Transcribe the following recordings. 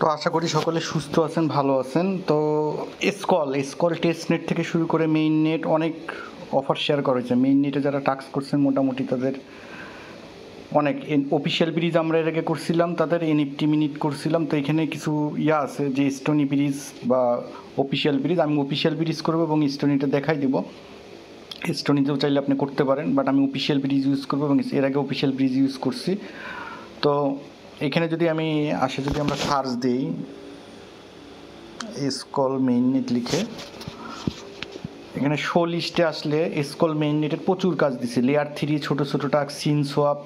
তো আশা করি সকলে সুস্থ আছেন, ভালো আছেন। তো স্কল টেস্টনেট থেকে শুরু করে মেইন নেট অনেক অফার শেয়ার করেছে। মেইন নেটে যারা টাস্ক করছেন মোটামুটি তাদের অনেক অফিসিয়াল ব্রিজ আমরা এর আগে করছিলাম, তাদের এনএফটি মিনিট করছিলাম। তো এখানে কিছু আছে যে স্টোনি ব্রিজ বা অফিসিয়াল ব্রিজ। আমি অফিসিয়াল ব্রিজ করবো এবং স্টোনিটা দেখাই দেবো। স্টোনিতেও চাইলে আপনি করতে পারেন, বাট আমি অফিসিয়াল ব্রিজ ইউজ করবো এবং এর আগে অফিসিয়াল ব্রিজ ইউজ করছি। তো এখানে যদি আমরা সার্চ দিই স্কল মেইন নেট লিখে, এখানে শো লিস্টে আসলে স্কল মেইন নেটের প্রচুর কাজ দিছে। লেয়ার 3 ছোটো ছোটো টাস্ক, সিন সোয়াপ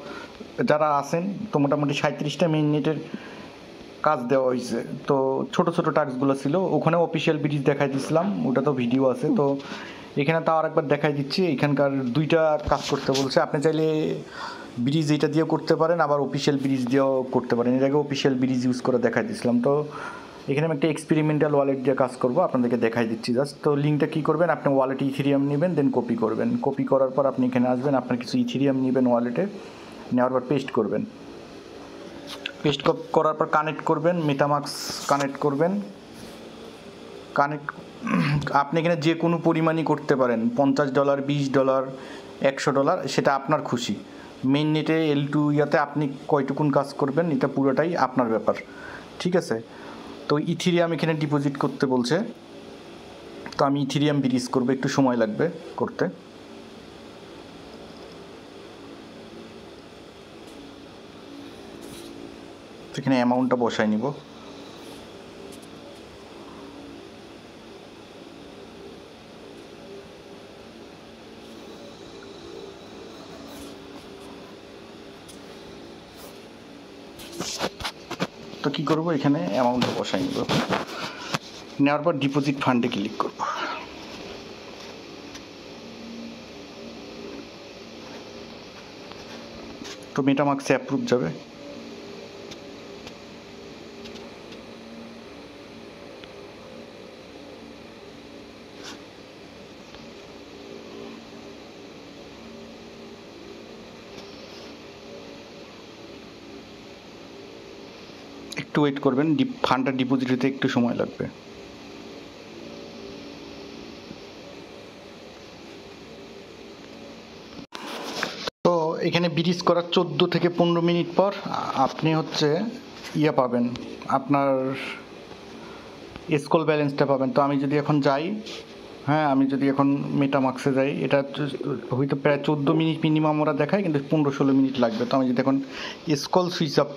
যারা আছেন, তো মোটামুটি 37টা মেইন নেটের কাজ দেওয়া হয়েছে। তো ছোটো ছোটো টাস্কগুলো ছিল, ওখানে অফিসিয়াল ব্রিজ দেখাই দিয়েছিলাম, ওটা তো ভিডিও আছে। তো এখানে তাও আরেকবার দেখাই দিচ্ছি। এখানকার দুইটা কাজ করতে বলছে। আপনি চাইলে ব্রিজ এটা দিয়েও করতে পারেন, আবার অফিসিয়াল ব্রিজ দিয়েও করতে পারেন। এর আগে অফিসিয়াল ব্রিজ ইউজ করে দেখাই দিয়েছিলাম। তো এখানে আমি একটা এক্সপেরিমেন্টাল ওয়ালেট দিয়ে কাজ করবো, আপনাদেরকে দেখাই দিচ্ছি জাস্ট। তো লিঙ্কটা কী করবেন, আপনি ওয়ালেটে ইথেরিয়াম নেবেন, দেন কপি করবেন। কপি করার পর আপনি এখানে আসবেন, আপনার কিছু ইথেরিয়াম নেবেন ওয়ালেটে, নেওয়ার পর পেস্ট করবেন। পেস্ট করার পর কানেক্ট করবেন, মেটামাস্ক কানেক্ট করবেন। আপনি এখানে যে কোনো পরিমাণই করতে পারেন, $50, $20, $100, সেটা আপনার খুশি। মেইন নেটে L2 ইয়াতে আপনি কয়টুকুন কাজ করবেন এটা পুরোটাই আপনার ব্যাপার, ঠিক আছে। তো ইথেরিয়াম এখানে ডিপোজিট করতে বলছে, তো আমি ইথেরিয়াম ব্রিজ করবো, একটু সময় লাগবে করতে। এখানে অ্যামাউন্টটা বসাই নিব। তো কী করবো, এখানে অ্যামাউন্টটা বসাই নিব, নেওয়ার পর ডিপোজিট ফান্ডে ক্লিক করব। তো মেটামাস্কে অ্যাপ্রুভ যাবে। একটু ওয়েট করবেন, ফান্ডটা ডিপোজিট হতে একটু সময় লাগবে। তো এখানে ব্রিজ করার 14 থেকে 15 মিনিট পর আপনি পাবেন, আপনার স্কল ব্যালেন্সটা পাবেন। তো আমি যদি এখন যাই, আমি যদি এখন মেটামাস্কে যাই, এটা হয়তো প্রায় 14 মিনিট মিনিমাম ওরা দেখায়, কিন্তু 15-16 মিনিট লাগবে। তো আমি যদি এখন স্কল সুইচ অফ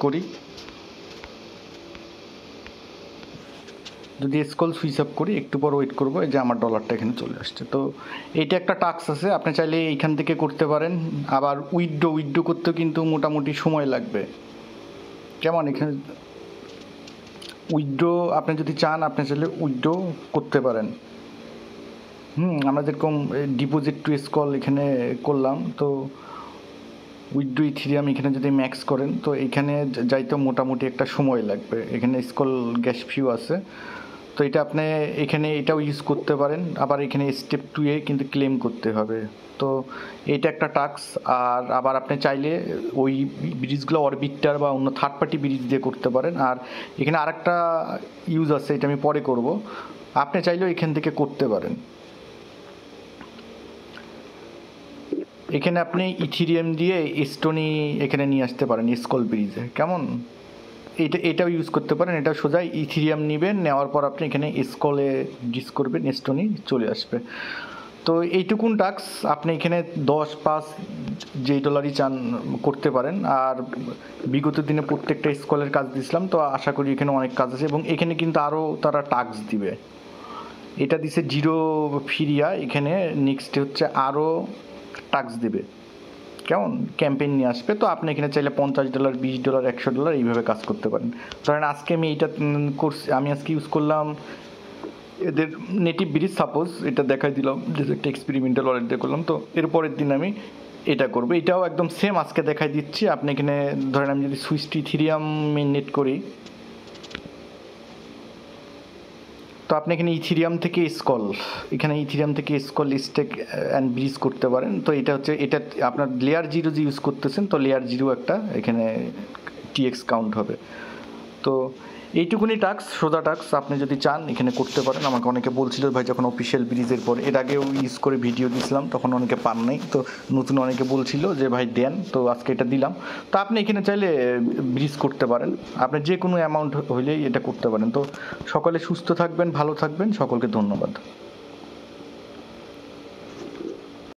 করি, একটু পর ওয়েট করবো, এই যে আমার ডলারটা এখানে চলে আসছে। তো এইটা একটা টাস্ক আছে, আপনি চাইলে এইখান থেকে করতে পারেন। আবার উইথড্রো করতেও কিন্তু মোটামুটি সময় লাগবে। কেমন, এখানে উইথড্রো আপনি যদি চান, আপনি চাইলে উইথড্রো করতে পারেন। আমরা যেরকম ডিপোজিট টু স্কল এখানে করলাম, তো উইথড্রো ইথেরিয়াম এখানে যদি ম্যাক্স করেন, তো এখানে যাইতে মোটামুটি একটা সময় লাগবে। এখানে স্কল গ্যাস ফিউ আছে, তো এটা আপনি এখানে এটাও ইউজ করতে পারেন। আবার এখানে স্টেপ 2-এ কিন্তু ক্লেম করতে হবে। তো এটা একটা টাস্ক। আর আবার আপনি চাইলে ওই ব্রিজগুলো অরবিটার বা অন্য থার্ড পার্টি ব্রিজ দিয়ে করতে পারেন। আর এখানে আরেকটা ইউজ আছে, এটা আমি পরে করব, আপনি চাইলেও এখান থেকে করতে পারেন। এখানে আপনি ইথেরিয়াম দিয়ে স্টোনি এখানে নিয়ে আসতে পারেন স্কল ব্রিজে, কেমন। এটাও ইউজ করতে পারেন। এটা সোজা ইথেরিয়াম নেবেন, নেওয়ার পর আপনি এখানে স্কলে ব্রিজ করবেন, স্টোনি চলে আসবে। তো এইটুকুন টাস্ক আপনি এখানে 10-5 যেই ডলারই চান করতে পারেন। আর বিগত দিনে প্রত্যেকটা স্কলের কাজ দিয়েছিলাম, তো আশা করি এখানে অনেক কাজ আছে। এবং এখানে কিন্তু আরও তারা টাস্ক দিবে। এটা দিছে 0 ফিরিয়া, এখানে নেক্সটে আরও টাস্ক দেবে, কেমন, ক্যাম্পেইন নিয়ে আসবে। তো আপনি এখানে চাইলে $50, $20, $100 এইভাবে কাজ করতে পারেন। ধরেন আজকে আমি এইটা করছি, আমি আজকে ইউজ করলাম এদের নেটিভ ব্রিজ, সাপোজ এটা দেখাই দিলাম যে একটা এক্সপেরিমেন্টাল ওয়ালেট দিয়ে করলাম। তো এরপরের দিন আমি এটা করবো, এটাও একদম সেম আজকে দেখাই দিচ্ছি। আপনি এখানে ধরেন আমি যদি সুইচ ইথেরিয়াম মেইন নেট করি, তো আপনি এখানে ইথেরিয়াম থেকে স্কল স্টেক অ্যান্ড ব্রিজ করতে পারেন। তো এটা আপনার লেয়ার 0 যে ইউজ করতেছেন, তো লেয়ার 0 একটা এখানে টিএক্স কাউন্ট হবে। তো তো এইটুকুনি টাস্ক, সোজা টাস্ক, আপনি যদি চান এখানে করতে পারেন। আমাকে অনেকে বলছিল ভাই যখন অফিসিয়াল ব্রিজের পর, এর আগেও ইউজ করে ভিডিও দিয়েছিলাম তখন অনেকে পান নাই, তো নতুন অনেকে বলছিল যে ভাই দেন, তো আজকে এটা দিলাম। তো আপনি এখানে চাইলে ব্রিজ করতে পারেন, আপনি যে কোনো অ্যামাউন্ট হইলেই এটা করতে পারেন। তো সকলে সুস্থ থাকবেন, ভালো থাকবেন, সকলকে ধন্যবাদ।